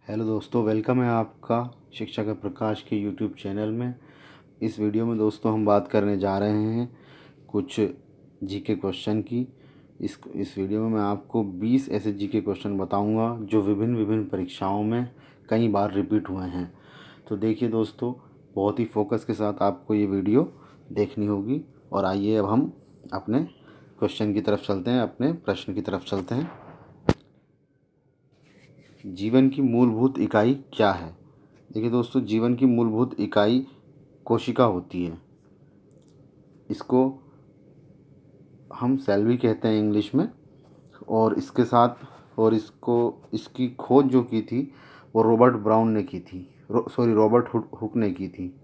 Hello दोस्तों, welcome है आपका शिक्षा का प्रकाश के यूट्यूब चैनल में। इस वीडियो में दोस्तों हम बात करने जा रहे हैं कुछ जीके क्वेश्चन की। इस वीडियो में मैं आपको 20 ऐसे जीके क्वेश्चन बताऊंगा जो विभिन्न विभिन्न परीक्षाओं में कई बार रिपीट हुए हैं। तो देखिए दोस्तों, बहुत ही फोकस के साथ आपको ये वीडियो देखनी होगी। और आइए अब हम अपने क्वेश्चन की तरफ चलते हैं, अपने प्रश्न की तरफ चलते हैं। जीवन की मूलभूत इकाई क्या है? देखिए दोस्तों, जीवन की मूलभूत इकाई कोशिका होती है। इसको हम सेल भी कहते हैं इंग्लिश में। और इसके साथ इसकी खोज जो की थी वो रॉबर्ट ब्राउन ने की थी। रॉबर्ट हुक ने की थी।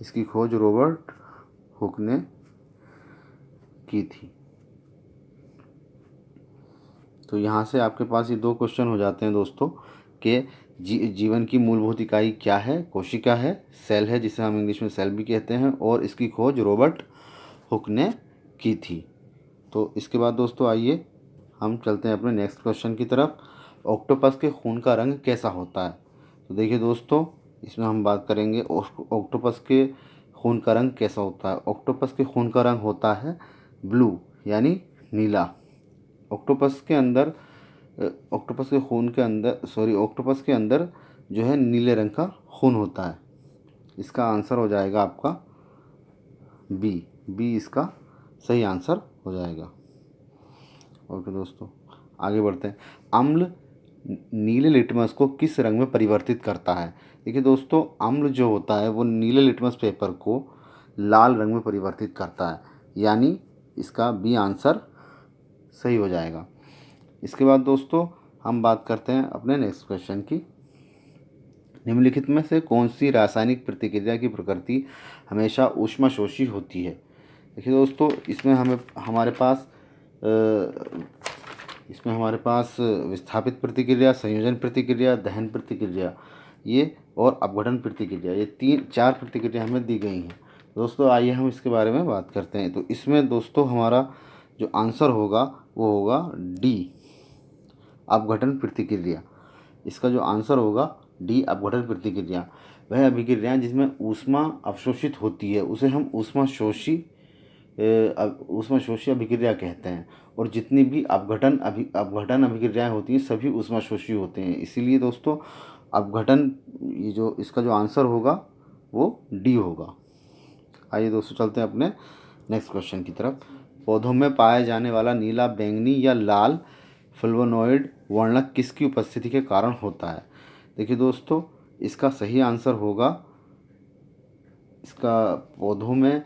इसकी खोज रॉबर्ट हुक ने की थी। तो यहाँ से आपके पास ये दो क्वेश्चन हो जाते हैं दोस्तों कि जीवन की मूलभूत इकाई क्या है? कोशिका है, सेल है जिसे हम इंग्लिश में सेल भी कहते हैं, और इसकी खोज रॉबर्ट हुक ने की थी। तो इसके बाद दोस्तों आइए हम चलते हैं अपने नेक्स्ट क्वेश्चन की तरफ। ऑक्टोपस के खून का रंग कैसा होता है? तो देखिए दोस्तों, इसमें हम बात करेंगे ऑक्टोपस के खून का रंग कैसा होता है। ऑक्टोपस के खून का रंग होता है ब्लू, यानी नीला। ऑक्टोपस के अंदर ऑक्टोपस के अंदर जो है नीले रंग का खून होता है। इसका आंसर हो जाएगा आपका बी इसका सही आंसर हो जाएगा। ओके दोस्तों, आगे बढ़ते हैं। अम्ल नीले लिटमस को किस रंग में परिवर्तित करता है? देखिए दोस्तों, अम्ल जो होता है वो नीले लिटमस पेपर को लाल रंग में परिवर्तित करता है, यानी इसका बी आंसर सही हो जाएगा। इसके बाद दोस्तों हम बात करते हैं अपने नेक्स्ट क्वेश्चन की। निम्नलिखित में से कौन सी रासायनिक प्रतिक्रिया की प्रकृति हमेशा ऊष्माशोषी होती है? देखिए दोस्तों, इसमें हमारे पास विस्थापित प्रतिक्रिया, संयोजन प्रतिक्रिया, दहन प्रतिक्रिया ये और अपघटन प्रतिक्रिया, ये चार प्रतिक्रिया हमें दी गई हैं। दोस्तों आइए हम इसके बारे में बात करते हैं। तो इसमें दोस्तों हमारा जो आंसर होगा वो होगा डी, अपघटन प्रतिक्रिया। इसका जो आंसर होगा डी, अपघटन प्रतिक्रिया। वह अभिक्रियाएं जिसमें ऊष्मा अवशोषित होती है उसे हम ऊष्माशोषी अभिक्रिया कहते हैं। और जितनी भी अपघटन अभिक्रियाएं होती हैं सभी ऊष्माशोषी होते हैं। इसीलिए दोस्तों अपघटन, ये जो इसका जो आंसर होगा वो डी होगा। आइए दोस्तों चलते हैं अपने नेक्स्ट क्वेश्चन की तरफ। पौधों में पाया जाने वाला नीला, बैंगनी या लाल फ्लेवोनॉइड वर्णक किसकी उपस्थिति के कारण होता है? देखिए दोस्तों, इसका सही आंसर होगा, इसका पौधों में,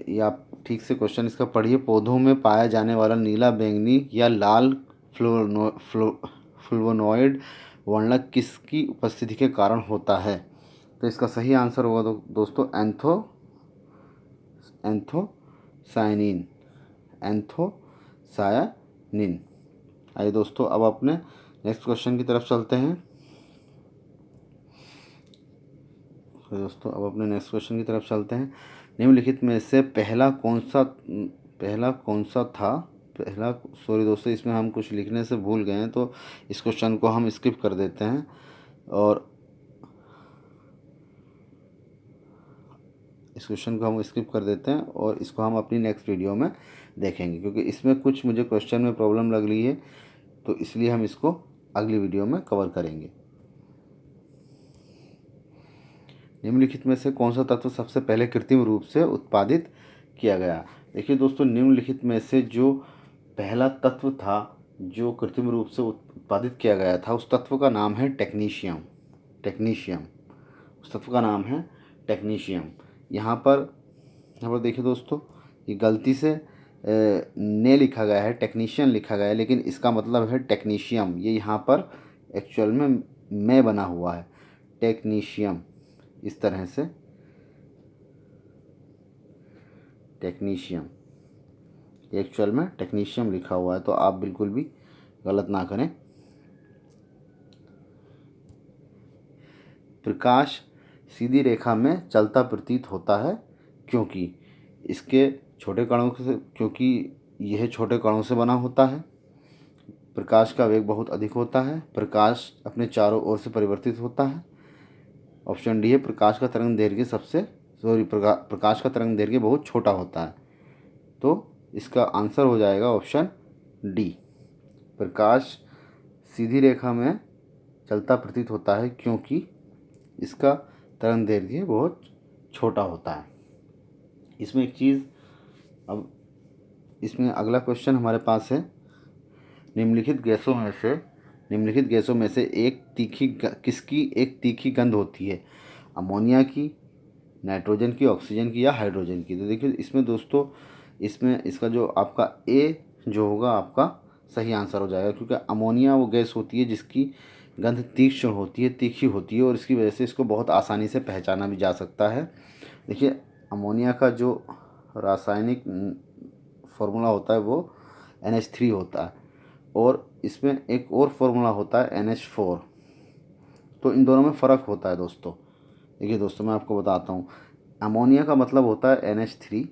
या ठीक से क्वेश्चन इसका पढ़िए, पौधों में पाया जाने वाला नीला, बैंगनी या लाल फ्लेवोनॉइड वर्णक किसकी उपस्थिति के कारण होता है? तो इसका सही आंसर होगा दोस्तों एंथोसायनिन। आइए दोस्तों अब अपने नेक्स्ट क्वेश्चन की तरफ चलते हैं। निम्नलिखित में से पहला दोस्तों, इसमें हम कुछ लिखने से भूल गए हैं तो इस क्वेश्चन को हम स्किप कर देते हैं और इसको हम अपनी नेक्स्ट वीडियो में देखेंगे, क्योंकि इसमें कुछ मुझे क्वेश्चन में प्रॉब्लम लग रही है, तो इसलिए हम इसको अगली वीडियो में कवर करेंगे। निम्नलिखित में से कौन सा तत्व सबसे पहले कृत्रिम रूप से उत्पादित किया गया? देखिए दोस्तों, निम्नलिखित में से जो पहला तत्व था जो कृत्रिम रूप से उत्पादित किया गया था उस तत्व का नाम है टेक्नीशियम। उस तत्व का नाम है टेक्नीशियम। यहाँ पर देखिए दोस्तों, ये गलती से ने लिखा गया है, टेक्नीशियन लिखा गया है, लेकिन इसका मतलब है टेक्नीशियम। ये यहाँ पर एक्चुअल में बना हुआ है, टेक्नीशियम। इस तरह से टेक्नीशियम, एक्चुअल में टेक्नीशियम लिखा हुआ है, तो आप बिल्कुल भी गलत ना करें। प्रकाश सीधी रेखा में चलता प्रतीत होता है क्योंकि यह छोटे कणों से बना होता है। प्रकाश का वेग बहुत अधिक होता है, प्रकाश अपने चारों ओर से परिवर्तित होता है। ऑप्शन डी है प्रकाश का तरंग दैर्घ्य प्रकाश का तरंग दैर्घ्य बहुत छोटा होता है। तो इसका आंसर हो जाएगा ऑप्शन डी। प्रकाश सीधी रेखा में चलता प्रतीत होता है क्योंकि इसका तरंग दैर्घ्य बहुत छोटा होता है। इसमें एक चीज़, अब इसमें अगला क्वेश्चन हमारे पास है, निम्नलिखित गैसों में से किसकी एक तीखी गंध होती है? अमोनिया की, नाइट्रोजन की, ऑक्सीजन की या हाइड्रोजन की? तो देखिए इसमें दोस्तों, इसमें इसका जो आपका ए जो होगा आपका सही आंसर हो जाएगा, क्योंकि अमोनिया वो गैस होती है जिसकी गंध तीक्ष्ण होती है, तीखी होती है, और इसकी वजह से इसको बहुत आसानी से पहचाना भी जा सकता है। देखिए अमोनिया का जो रासायनिक फार्मूला होता है वो NH3 होता है, और इसमें एक और फार्मूला होता है NH4। तो इन दोनों में फ़र्क होता है दोस्तों। देखिए दोस्तों मैं आपको बताता हूँ, अमोनिया का मतलब होता है NH3,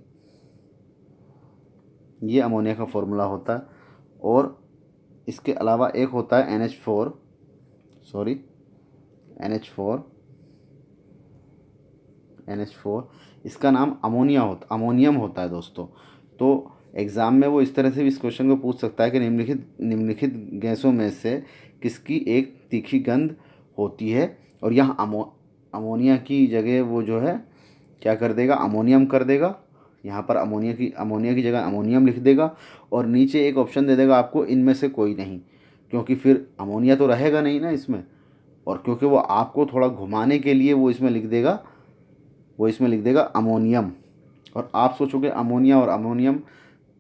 ये अमोनिया का फार्मूला होता है, और इसके अलावा एक होता है NH4, इसका नाम अमोनियम होता है दोस्तों। तो एग्ज़ाम में वो इस तरह से भी इस क्वेश्चन को पूछ सकता है कि निम्नलिखित गैसों में से किसकी एक तीखी गंध होती है, और यहाँ अमोनिया की जगह वो जो है क्या कर देगा, अमोनियम कर देगा। यहाँ पर अमोनिया की जगह अमोनियम लिख देगा, और नीचे एक ऑप्शन दे देगा आपको इनमें से कोई नहीं, क्योंकि फिर अमोनिया तो रहेगा नहीं ना इसमें, और क्योंकि वो आपको थोड़ा घुमाने के लिए वो इसमें लिख देगा अमोनियम। और आप सोचोगे अमोनिया और ammonium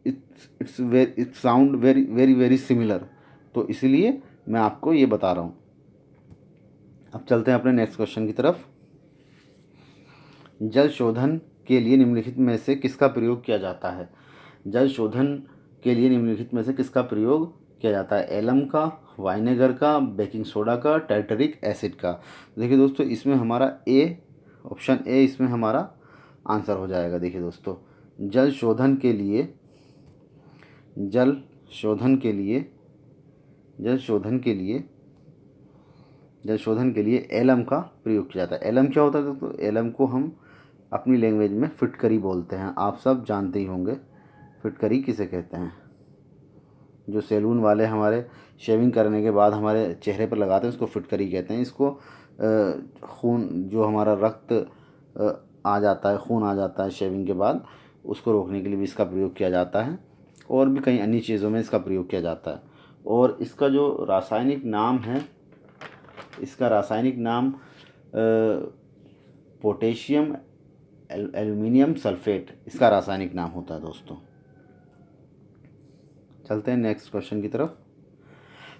it sound very very very similar, तो इसलिए मैं आपको ये बता रहा हूँ। अब चलते हैं अपने नेक्स्ट क्वेश्चन की तरफ। जल शोधन के लिए निम्नलिखित में से किसका प्रयोग किया जाता है? जल शोधन के लिए निम्नलिखित में से किसका प्रयोग किया जाता है? एलम का, वाइनेगर का, बेकिंग सोडा का, टार्टरिक एसिड का? देखिए दोस्तों इसमें हमारा ऑप्शन ए इसमें हमारा आंसर हो जाएगा। देखिए दोस्तों जल शोधन के लिए एलम का प्रयोग किया जाता है। एलम क्या होता है दोस्तों? एलम को हम अपनी लैंग्वेज में फिटकरी बोलते हैं, आप सब जानते ही होंगे फिटकरी किसे कहते हैं। जो सैलून वाले हमारे शेविंग करने के बाद हमारे चेहरे पर लगाते हैं उसको फिटकरी कहते हैं। इसको खून जो हमारा रक्त आ जाता है, खून आ जाता है शेविंग के बाद, उसको रोकने के लिए भी इसका प्रयोग किया जाता है, और भी कई अन्य चीज़ों में इसका प्रयोग किया जाता है। और इसका जो रासायनिक नाम है, इसका रासायनिक नाम पोटेशियम एल्यूमिनियम सल्फेट इसका रासायनिक नाम होता है दोस्तों। चलते हैं नेक्स्ट क्वेश्चन की तरफ।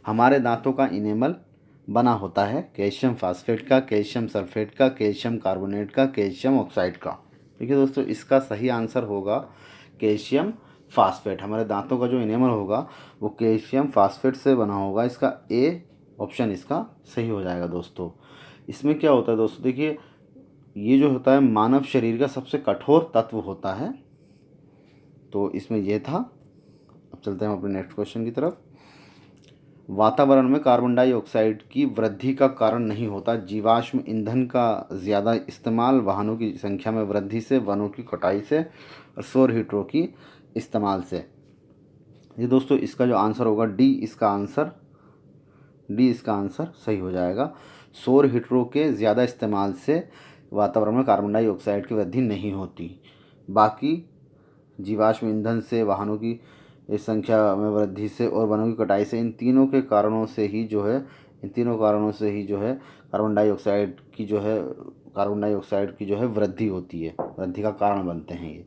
हमारे दांतों का इनेमल बना होता है कैल्शियम फास्फेट का, कैल्शियम सल्फेट का, कैल्शियम कार्बोनेट का, कैल्शियम ऑक्साइड का? देखिए दोस्तों इसका सही आंसर होगा कैल्शियम फास्फेट। हमारे दांतों का जो इनेमल होगा वो कैल्शियम फास्फेट से बना होगा। इसका ए ऑप्शन इसका सही हो जाएगा दोस्तों। इसमें क्या होता है दोस्तों, देखिए ये जो होता है मानव शरीर का सबसे कठोर तत्व होता है, तो इसमें यह था। अब चलते हैं अपने नेक्स्ट क्वेश्चन की तरफ। वातावरण में कार्बन डाइऑक्साइड की वृद्धि का कारण नहीं होता जीवाश्म ईंधन का ज़्यादा इस्तेमाल, वाहनों की संख्या में वृद्धि से, वनों की कटाई से, और सौर हीटरों की इस्तेमाल से? ये दोस्तों इसका जो आंसर होगा डी इसका आंसर सही हो जाएगा। सौर हीटरों के ज़्यादा इस्तेमाल से वातावरण में कार्बन डाइऑक्साइड की वृद्धि नहीं होती। बाकी जीवाश्म ईंधन से, वाहनों की संख्या में वृद्धि से, और वनों की कटाई से, इन तीनों कारणों से ही जो है कार्बन डाइऑक्साइड की जो है वृद्धि होती है, वृद्धि का कारण बनते हैं ये।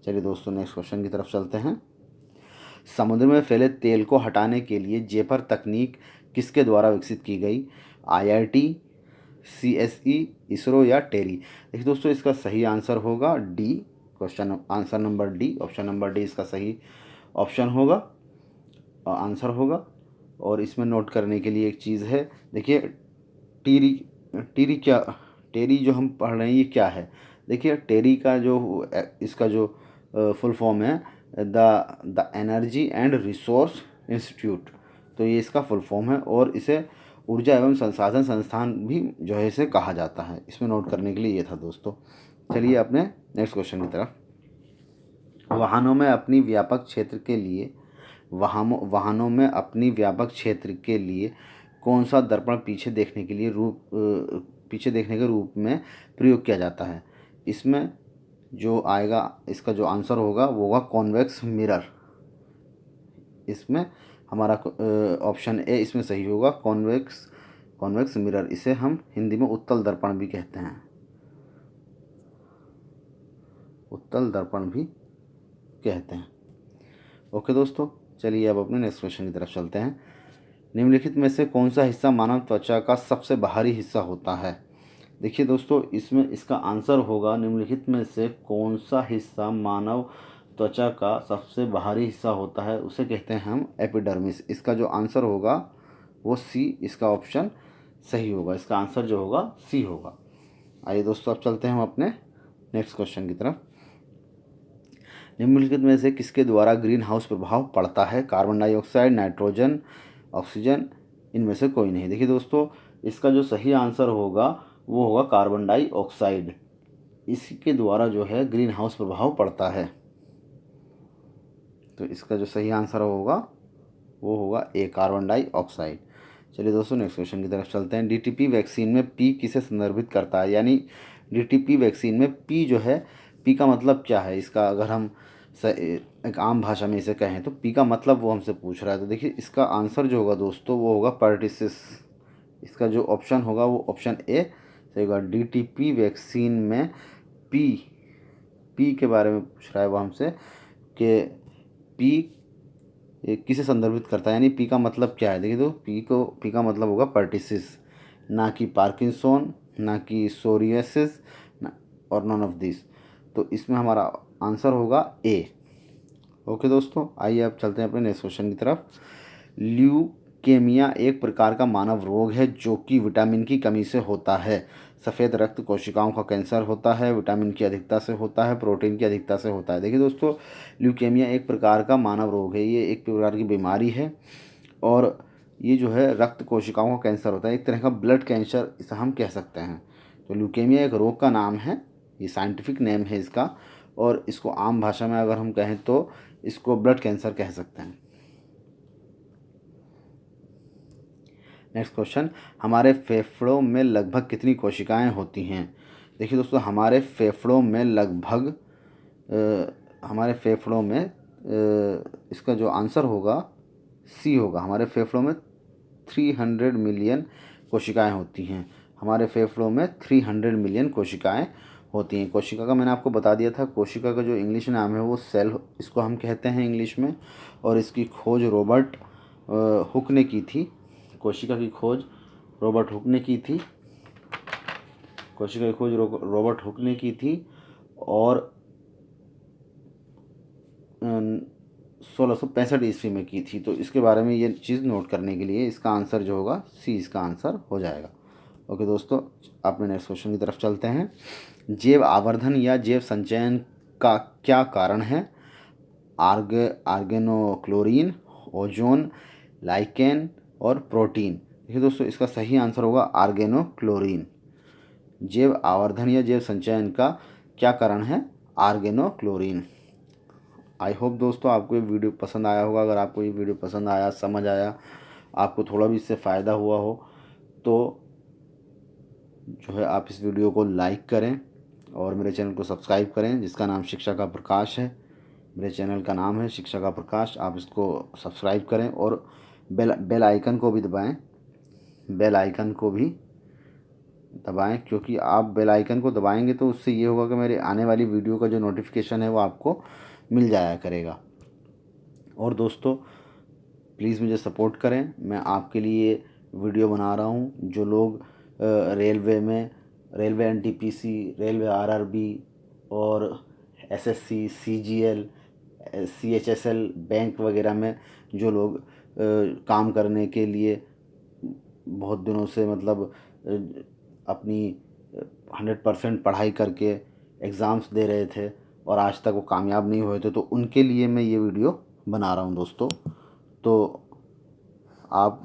चलिए दोस्तों नेक्स्ट क्वेश्चन की तरफ चलते हैं। समुद्र में फैले तेल को हटाने के लिए जेपर तकनीक किसके द्वारा विकसित की गई? IIT, CSE, इसरो या टेरी? देखिए दोस्तों इसका सही आंसर होगा D, answer number D, option number D इसका सही ऑप्शन होगा, आंसर होगा। और इसमें नोट करने के लिए एक चीज़ है, देखिए टेरी जो हम पढ़ रहे हैं ये क्या है? देखिए टेरी का इसका जो फुल फॉर्म है the energy and resource institute. तो ये इसका फुल फॉर्म है और इसे ऊर्जा एवं संसाधन संस्थान भी जो है इसे कहा जाता है। इसमें नोट करने के लिए ये था दोस्तों। चलिए अपने नेक्स्ट क्वेश्चन की तरफ। वाहनों में अपनी व्यापक क्षेत्र के लिए वाहनों में अपनी व्यापक क्षेत्र के लिए कौन सा दर्पण पीछे देखने के रूप में प्रयोग किया जाता है? इसमें जो आएगा, इसका जो आंसर होगा वो होगा कॉन्वेक्स मिरर। इसमें हमारा ऑप्शन ए इसमें सही होगा, कॉन्वेक्स मिरर। इसे हम हिंदी में उत्तल दर्पण भी कहते हैं, उत्तल दर्पण भी कहते हैं। ओके दोस्तों, चलिए अब अपने नेक्स्ट क्वेश्चन की तरफ चलते हैं। निम्नलिखित में से कौन सा हिस्सा मानव त्वचा का सबसे बाहरी हिस्सा होता है? देखिए दोस्तों, इसमें इसका आंसर होगा निम्नलिखित में से कौन सा हिस्सा मानव त्वचा का सबसे बाहरी हिस्सा होता है, उसे कहते हैं हम एपिडर्मिस। इसका जो आंसर होगा वो सी, इसका ऑप्शन सही होगा। इसका आंसर जो होगा सी होगा। आइए दोस्तों, अब चलते हैं हम अपने नेक्स्ट क्वेश्चन की तरफ। निम्नलिखित में से किसके द्वारा ग्रीन हाउस प्रभाव पड़ता है? कार्बन डाइऑक्साइड, नाइट्रोजन, ऑक्सीजन, इनमें से कोई नहीं। देखिए दोस्तों, इसका जो सही आंसर होगा वो होगा कार्बन डाइऑक्साइड। इसके द्वारा जो है ग्रीन हाउस प्रभाव पड़ता है। तो इसका जो सही आंसर होगा वो होगा ए, कार्बन डाइऑक्साइड। चलिए दोस्तों, नेक्स्ट क्वेश्चन की तरफ चलते हैं। डीटीपी वैक्सीन में पी किसे संदर्भित करता है? यानी डीटीपी वैक्सीन में पी जो है, पी का मतलब क्या है? इसका अगर हम एक आम भाषा में इसे कहें तो पी का मतलब वो हमसे पूछ रहा है। तो देखिए, इसका आंसर जो होगा दोस्तों वो होगा पर्टिसिस। इसका जो ऑप्शन होगा वो ऑप्शन ए सही होगा। डीटीपी वैक्सीन में पी के बारे में पूछ रहा है वो हमसे कि पी किसे संदर्भित करता है, यानी पी का मतलब क्या है। देखिए तो पी का मतलब होगा पर्टिसिस, ना कि पार्किंसोन, ना कि सोरियासिस, और नॉन ऑफ दिस। तो इसमें हमारा आंसर होगा ए। ओके दोस्तों, आइए अब चलते हैं अपने नेक्स्ट क्वेश्चन की तरफ। ल्यूकेमिया एक प्रकार का मानव रोग है जो कि विटामिन की कमी से होता है। सफ़ेद रक्त कोशिकाओं का कैंसर होता है, विटामिन की अधिकता से होता है, प्रोटीन की अधिकता से होता है। देखिए दोस्तों, ल्यूकेमिया एक प्रकार का मानव रोग है, ये एक प्रकार की बीमारी है और ये जो है रक्त कोशिकाओं का कैंसर होता है, एक तरह का ब्लड कैंसर इसे हम कह सकते हैं। तो ल्यूकेमिया एक रोग का नाम है, ये साइंटिफिक नेम है इसका, और इसको आम भाषा में अगर हम कहें तो इसको ब्लड कैंसर कह सकते हैं। नेक्स्ट क्वेश्चन, हमारे फेफड़ों में लगभग कितनी कोशिकाएं होती हैं? देखिए दोस्तों, हमारे फेफड़ों में लगभग हमारे फेफड़ों में इसका जो आंसर होगा सी होगा। हमारे फेफड़ों में 300 मिलियन कोशिकाएं होती हैं। हमारे फेफड़ों में 300 मिलियन कोशिकाएं होती हैं। कोशिका का मैंने आपको बता दिया था, कोशिका का जो इंग्लिश नाम है वो सेल इसको हम कहते हैं इंग्लिश में, और इसकी खोज रॉबर्ट हुक ने की थी। कोशिका की खोज रॉबर्ट हुक ने की थी। कोशिका की खोज रॉबर्ट हुक ने की थी और 1665 ईस्वी में की थी। तो इसके बारे में ये चीज़ नोट करने के लिए इसका आंसर जो होगा सी, इसका आंसर हो जाएगा। ओके दोस्तों, अपने नेक्स्ट क्वेश्चन की तरफ चलते हैं। जैव आवर्धन या जैव संचयन का क्या कारण है? आर्गेनोक्लोरीन, ओजोन, लाइकेन और प्रोटीन। देखिए दोस्तों, इसका सही आंसर होगा आर्गेनोक्लोरीन। जैव आवर्धन या जैव संचयन का क्या कारण है? आर्गेनोक्लोरीन। आई होप दोस्तों आपको ये वीडियो पसंद आया होगा। अगर आपको ये वीडियो पसंद आया, समझ आया, आपको थोड़ा भी इससे फ़ायदा हुआ हो तो जो है आप इस वीडियो को लाइक करें और मेरे चैनल को सब्सक्राइब करें, जिसका नाम शिक्षा का प्रकाश है। मेरे चैनल का नाम है शिक्षा का प्रकाश। आप इसको सब्सक्राइब करें और बेल आइकन को भी दबाएं। बेल आइकन को भी दबाएं, क्योंकि आप बेल आइकन को दबाएंगे तो उससे ये होगा कि मेरे आने वाली वीडियो का जो नोटिफिकेशन है वो आपको मिल जाया करेगा। और दोस्तों, प्लीज़ मुझे सपोर्ट करें, मैं आपके लिए वीडियो बना रहा हूँ। जो लोग रेलवे एनटीपीसी, रेलवे आरआरबी और एसएससी, सीजीएल, सीएचएसएल, बैंक वगैरह में जो लोग काम करने के लिए बहुत दिनों से मतलब अपनी 100% पढ़ाई करके एग्ज़ाम्स दे रहे थे और आज तक वो कामयाब नहीं हुए थे, तो उनके लिए मैं ये वीडियो बना रहा हूँ दोस्तों। तो आप